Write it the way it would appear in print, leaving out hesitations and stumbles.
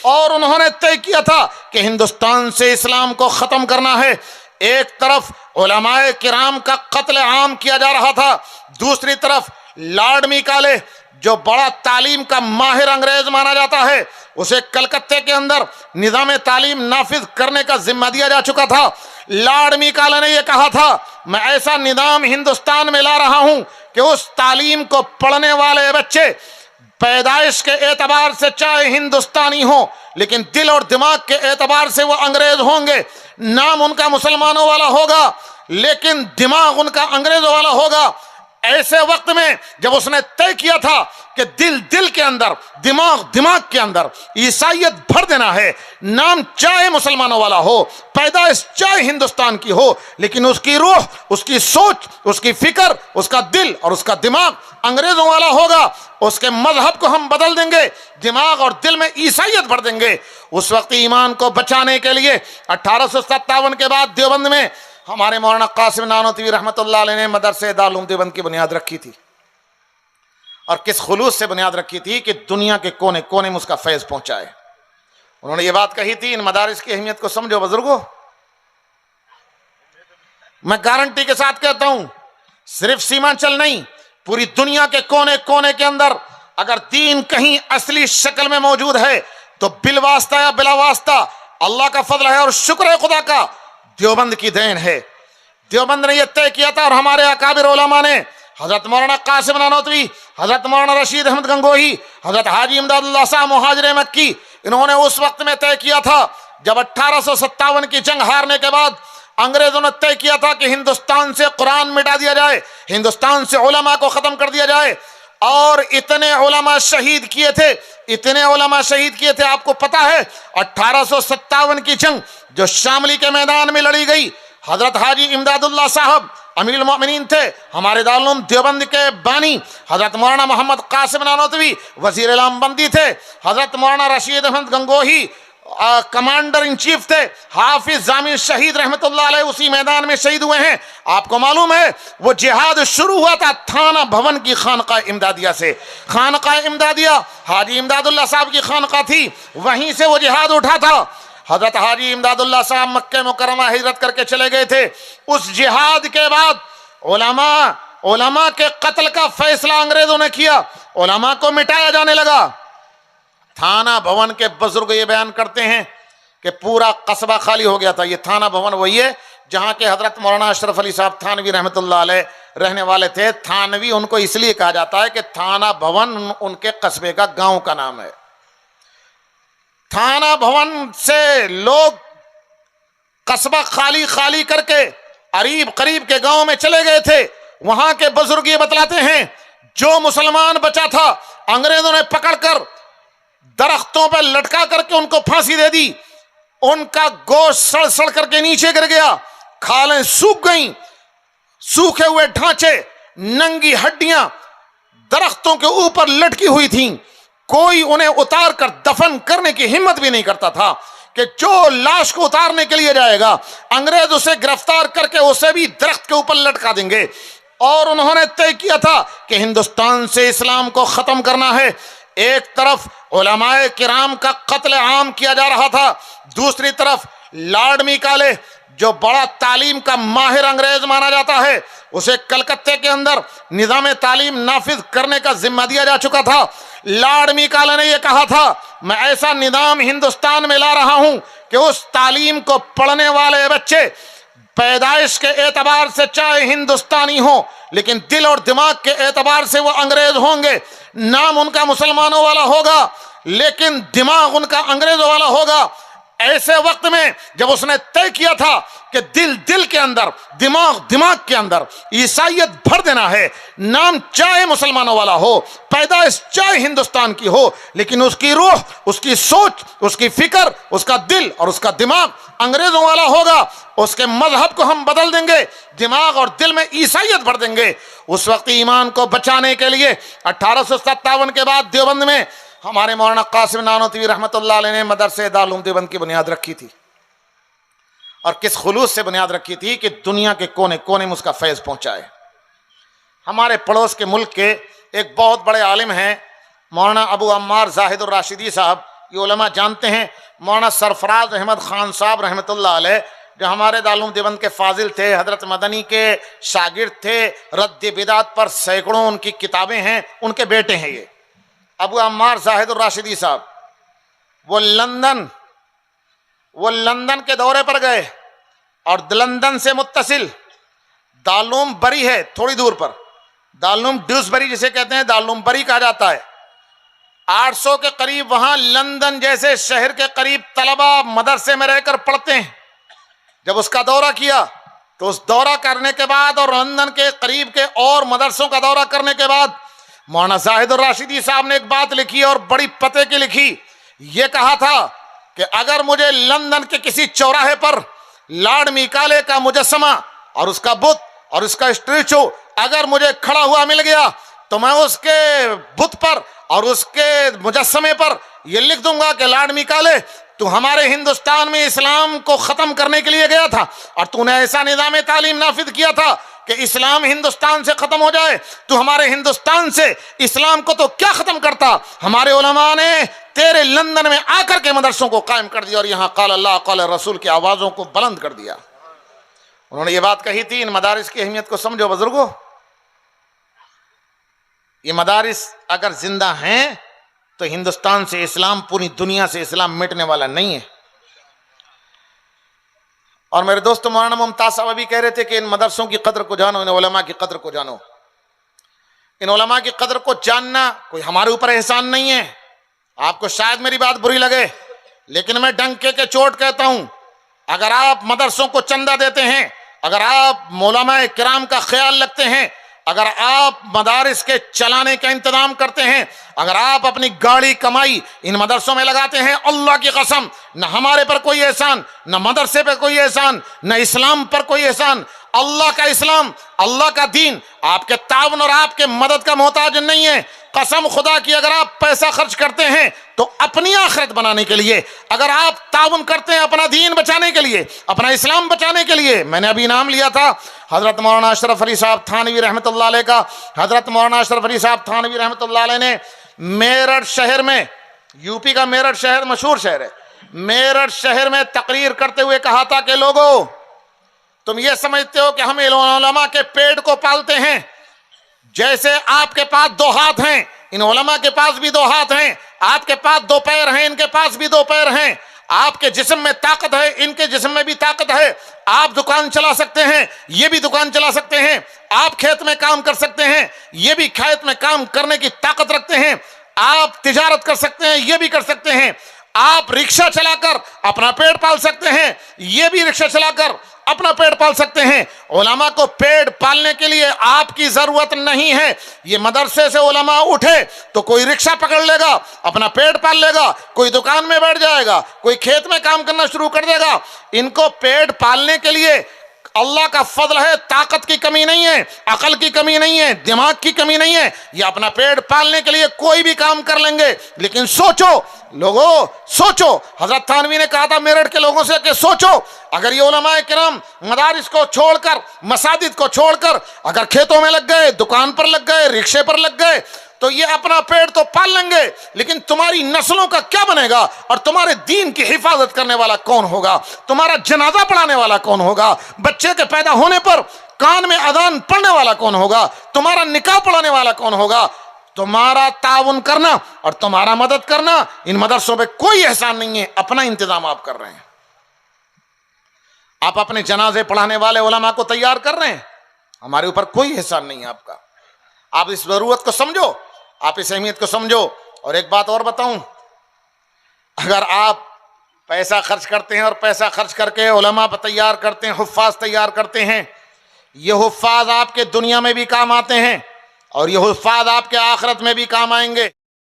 और उन्होंने तय किया था कि हिंदुस्तान से इस्लाम को ख़त्म करना है। एक तरफ उलमाए किराम का कत्ल आम किया जा रहा था, दूसरी तरफ लॉर्ड मेकाले जो बड़ा तालीम का माहिर अंग्रेज माना जाता है, उसे कलकत्ते के अंदर निज़ाम तालीम नाफिज करने का जिम्मा दिया जा चुका था। लॉर्ड मेकाले ने यह कहा था, मैं ऐसा निज़ाम हिंदुस्तान में ला रहा हूं कि उस तालीम को पढ़ने वाले बच्चे पैदाइश के एतबार से चाहे हिंदुस्तानी हो, लेकिन दिल और दिमाग के एतबार से वो अंग्रेज होंगे। नाम उनका मुसलमानों वाला होगा, लेकिन दिमाग उनका अंग्रेजों वाला होगा। ऐसे वक्त में जब उसने तय किया था कि दिल दिल के अंदर, दिमाग दिमाग के अंदर ईसाइयत भर देना है, नाम चाहे मुसलमानों वाला हो, पैदाइश चाहे हिंदुस्तान की हो, लेकिन उसकी रूह, उसकी सोच, उसकी फिक्र, उसका दिल और उसका दिमाग अंग्रेजों वाला होगा। उसके मजहब को हम बदल देंगे, दिमाग और दिल में ईसाइयत भर देंगे। उस वक्त ईमान को बचाने के लिए 1857 के बाद देवबंद में हमारे मौलाना कासिम नानोतवी रहमतुल्लाह अलैह ने मदरसे दारुल उलूम देवबंद की बुनियाद रखी थी। और किस खुलूस से बुनियाद रखी थी कि दुनिया के कोने कोने में उसका फैज़ पहुंचाए। उन्होंने ये बात कही थी, इन मदारिस की अहमियत को समझो बुजुर्गों। मैं गारंटी के साथ कहता हूं, सिर्फ सीमांचल नहीं, पूरी दुनिया के कोने कोने के अंदर अगर दीन कहीं असली शक्ल में मौजूद है तो बिलवास्ता या बिलावास्ता अल्लाह का फजल है और शुक्र है खुदा का, देवबंद की देन है। देवबंद ने यह तय किया था और हमारे अकाबिर उलमा ने, हजरत मौलाना कासिम नानोतवी, हजरत मौलाना रशीद अहमद गंगोही, हजरत हाजी इमदादुल्लाह साहब मुहाजिर मक्की, इन्होंने उस वक्त में तय किया था जब 1857 की जंग हारने के बाद अंग्रेजों ने तय किया था कि हिंदुस्तान से कुरान मिटा दिया जाए, हिंदुस्तान से उलमा को खत्म कर दिया जाए। और इतने उलमा शहीद किए थे, इतने उलमा शहीद किए थे, आपको पता है 1857 की जंग जो शामली के मैदान में लड़ी गई, हजरत हाजी इमदादुल्लाह साहब अमीरुल मोमिनीन थे, हमारे दारुल उलूम देवबंद के बानी हजरत मौलाना मोहम्मद कासिम नानोतवी वजीर आला बंदी थे, Hazrat Maulana Rashid Ahmad Gangohi commander in chief थे, हाफिज जामिर शहीद रहमतुल्लाह अलैह उसी मैदान में शहीद हुए हैं। आपको मालूम है वो जिहाद शुरू हुआ था थाना भवन की खानका इमदादिया से। खानका इमदादिया हाजी इमदादुल्लाह साहब की खानका थी, वहीं से वो जिहाद उठा था। हजरत हाजी इमदादुल्लाह साहब मक्के मुकरमा हिजरत करके चले गए थे। उस जिहाद के बाद उलमा के कत्ल का फैसला अंग्रेजों ने किया, उलमा को मिटाया जाने लगा। थाना भवन के बुजुर्ग ये बयान करते हैं कि पूरा कस्बा खाली हो गया था। ये थाना भवन वही है जहां के हजरत मौलाना अशरफ अली साहब थानवी रहमतुल्लाह अलैह रहने वाले थे। थानवी उनको इसलिए कहा जाता है कि थाना भवन उनके कस्बे का, गांव का नाम है। थाना भवन से लोग कस्बा खाली खाली करके करीब करीब के गांव में चले गए थे। वहां के बुजुर्ग ये बतलाते हैं, जो मुसलमान बचा था अंग्रेजों ने पकड़कर दरख्तों पर लटका करके उनको फांसी दे दी। उनका गोश्त सड़ सड़ करके नीचे गिर गया, खालें सूख गईं, सूखे हुए ढांचे, नंगी हड्डियां दरख्तों के ऊपर लटकी हुई थीं। कोई उन्हें उतार कर दफन करने की हिम्मत भी नहीं करता था कि जो लाश को उतारने के लिए जाएगा अंग्रेज उसे गिरफ्तार करके उसे भी दरख्त के ऊपर लटका देंगे। और उन्होंने तय किया था कि हिंदुस्तान से इस्लाम को खत्म करना है। एक तरफ उलमाए किराम का कत्ल आम किया जा रहा था, दूसरी तरफ लॉर्ड मेकाले जो बड़ा तालीम का माहिर अंग्रेज माना जाता है, उसे कलकत्ते के अंदर निज़ाम तालीम नाफिज करने का जिम्मा दिया जा चुका था। लॉर्ड मेकाले ने यह कहा था, मैं ऐसा निज़ाम हिंदुस्तान में ला रहा हूं कि उस तालीम को पढ़ने वाले बच्चे पैदाइश के एतबार से चाहे हिंदुस्तानी हो, लेकिन दिल और दिमाग के एतबार से वो अंग्रेज होंगे। नाम उनका मुसलमानों वाला होगा, लेकिन दिमाग उनका अंग्रेजों वाला होगा। ऐसे वक्त में जब उसने तय किया था कि दिल दिल के अंदर, दिमाग दिमाग के अंदर ईसाइयत भर देना है, नाम चाहे मुसलमानों वाला हो, पैदाइश चाहे हिंदुस्तान की हो, लेकिन उसकी रूह, उसकी सोच, उसकी फिक्र, उसका दिल और उसका दिमाग अंग्रेजों वाला होगा। उसके मजहब को हम बदल देंगे, दिमाग और दिल में ईसाइयत भर देंगे। उस वक्त ईमान को बचाने के लिए 1857 के बाद देवबंद में हमारे मौलाना कासिम नानोतवी रहमतुल्लाह अलैह ने मदरसे दारुल उलूम देवबंद की बुनियाद रखी थी। और किस खुलूस से बुनियाद रखी थी कि दुनिया के कोने कोने में उसका फैज़ पहुंचाए। हमारे पड़ोस के मुल्क के एक बहुत बड़े आलिम हैं मौलाना अबू अम्मार जाहिद राशिदी साहब, ये उलमा जानते हैं। मौलाना सरफराज अहमद खान साहब रहमतुल्लाह अलैह, जो हमारे दारुल देवबंद के फाजिल थे, हजरत मदनी के शागिर्द थे, रद्द बिदात पर सैकड़ों उनकी किताबें हैं, उनके बेटे हैं ये अबू अम्मार जाहिदुर राशिदी साहब। वो लंदन के दौरे पर गए और लंदन से मुत्तसिल दारुल बरी है थोड़ी दूर पर, दारुल ड्यूसबरी जिसे कहते हैं, दारुल बरी कहा जाता है। 800 के करीब वहां लंदन जैसे शहर के करीब तलबा मदरसे में रहकर पढ़ते हैं। जब उसका दौरा किया तो उस दौरा करने के बाद और लंदन के करीब के और मदरसों का दौरा करने के बाद मौलाना जाहिदुर राशिदी साहब ने एक बात लिखी और बड़ी पते की लिखी। ये कहा था कि अगर मुझे लंदन के किसी चौराहे पर लॉर्ड मिकाले का मुजस्समा और उसका बुत और उसका स्टैचू अगर मुझे खड़ा हुआ मिल गया तो मैं उसके बुत पर और उसके मुजस्समे पर यह लिख दूंगा कि लॉर्ड मिकाले, तू हमारे हिंदुस्तान में इस्लाम को खत्म करने के लिए गया था और तूने ऐसा निज़ाम तालीम नाफिज किया था कि इस्लाम हिंदुस्तान से खत्म हो जाए। तू हमारे हिंदुस्तान से इस्लाम को तो क्या खत्म करता, हमारे उलमा ने तेरे लंदन में आकर के मदरसों को कायम कर दिया और यहाँ काल अल्लाह काल रसूल की आवाजों को बुलंद कर दिया। उन्होंने ये बात कही थी। इन मदारिस की अहमियत को समझो बुजुर्गों। ये मदारिस अगर जिंदा हैं तो हिंदुस्तान से इस्लाम, पूरी दुनिया से इस्लाम मिटने वाला नहीं है। और मेरे दोस्त मौलाना मुमताज साहब अभी कह रहे थे कि इन मदरसों की कदर को जानो, इन उलमा की कदर को जानो। इन उलमा की कदर को जानना कोई हमारे ऊपर एहसान नहीं है। आपको शायद मेरी बात बुरी लगे, लेकिन मैं डंके के चोट कहता हूं, अगर आप मदरसों को चंदा देते हैं, अगर आप मौलाना किराम का ख्याल रखते हैं, अगर आप मदारिस के चलाने का इंतजाम करते हैं, अगर आप अपनी गाड़ी कमाई इन मदरसों में लगाते हैं, अल्लाह की कसम न हमारे पर कोई एहसान, न मदरसे पर कोई एहसान, न इस्लाम पर कोई एहसान। अल्लाह का इस्लाम, अल्लाह का दीन आपके तावन और आपके मदद का मोहताज नहीं है। कसम खुदा की, अगर आप पैसा खर्च करते हैं तो अपनी आखिरत बनाने के लिए, अगर आप ताउन करते हैं अपना दीन बचाने के लिए, अपना इस्लाम बचाने के लिए। मैंने अभी नाम लिया था हजरत मौलाना अशरफ अली साहब थानवी रहमतुल्लाह अलैह का। हजरत मौलाना अशरफ अली साहब थानवी रहमतुल्लाह अलैह ने मेरठ शहर में, यूपी का मेरठ शहर मशहूर शहर है, मेरठ शहर में तकरीर करते हुए कहा था कि लोगों, तुम ये समझते हो कि हम उलमा के पेट को पालते हैं, जैसे आपके पास 2 हाथ हैं, इन उलमा के पास भी 2 हाथ हैं, आपके पास 2 पैर हैं, इनके पास भी 2 पैर हैं, आपके जिस्म में ताकत है, इनके जिस्म में भी ताकत है, आप दुकान चला सकते हैं, ये भी दुकान चला सकते हैं, आप खेत में काम कर सकते हैं, ये भी खेत में काम करने की ताकत रखते हैं, आप तिजारत कर सकते हैं, ये भी कर सकते हैं, आप रिक्शा चलाकर अपना पेट पाल सकते हैं, ये भी रिक्शा चलाकर अपना पेट पाल सकते हैं। उलमा को पेट पालने के लिए आपकी जरूरत नहीं है। ये मदरसे से उलमा उठे तो कोई रिक्शा पकड़ लेगा, अपना पेट पाल लेगा, कोई दुकान में बैठ जाएगा, कोई खेत में काम करना शुरू कर देगा। इनको पेट पालने के लिए अल्लाह का फजल है, ताकत की कमी नहीं है, अकल की कमी नहीं है, दिमाग की कमी नहीं है। ये अपना पेट पालने के लिए कोई भी काम कर लेंगे। लेकिन सोचो लोगों, सोचो, हजरत थानवी ने कहा था मेरठ के लोगों से कि सोचो, अगर ये उलमाए किराम मदारिस को छोड़कर, मसाजिद को छोड़कर अगर खेतों में लग गए, दुकान पर लग गए, रिक्शे पर लग गए, तो ये अपना पेट तो पाल लेंगे, लेकिन तुम्हारी नस्लों का क्या बनेगा? और तुम्हारे दीन की हिफाजत करने वाला कौन होगा? तुम्हारा जनाजा पढ़ाने वाला कौन होगा? बच्चे के पैदा होने पर कान में अजान पढ़ने वाला कौन होगा? तुम्हारा निकाह पढ़ाने वाला कौन होगा? तुम्हारा ताउन करना और तुम्हारा मदद करना, इन मदरसों पे कोई एहसान नहीं है, अपना इंतजाम आप कर रहे हैं। आप अपने जनाजे पढ़ाने वाले उलमा को तैयार कर रहे हैं, हमारे ऊपर कोई एहसान नहीं है आपका। आप इस जरूरत को समझो, आप इस अहमियत को समझो। और एक बात और बताऊं, अगर आप पैसा खर्च करते हैं और पैसा खर्च करके उलमा पर तैयार करते हैं, हुफ्फाज तैयार करते हैं, ये हुफ्फाज आपके दुनिया में भी काम आते हैं और ये हुफ्फाज आपके आखिरत में भी काम आएंगे।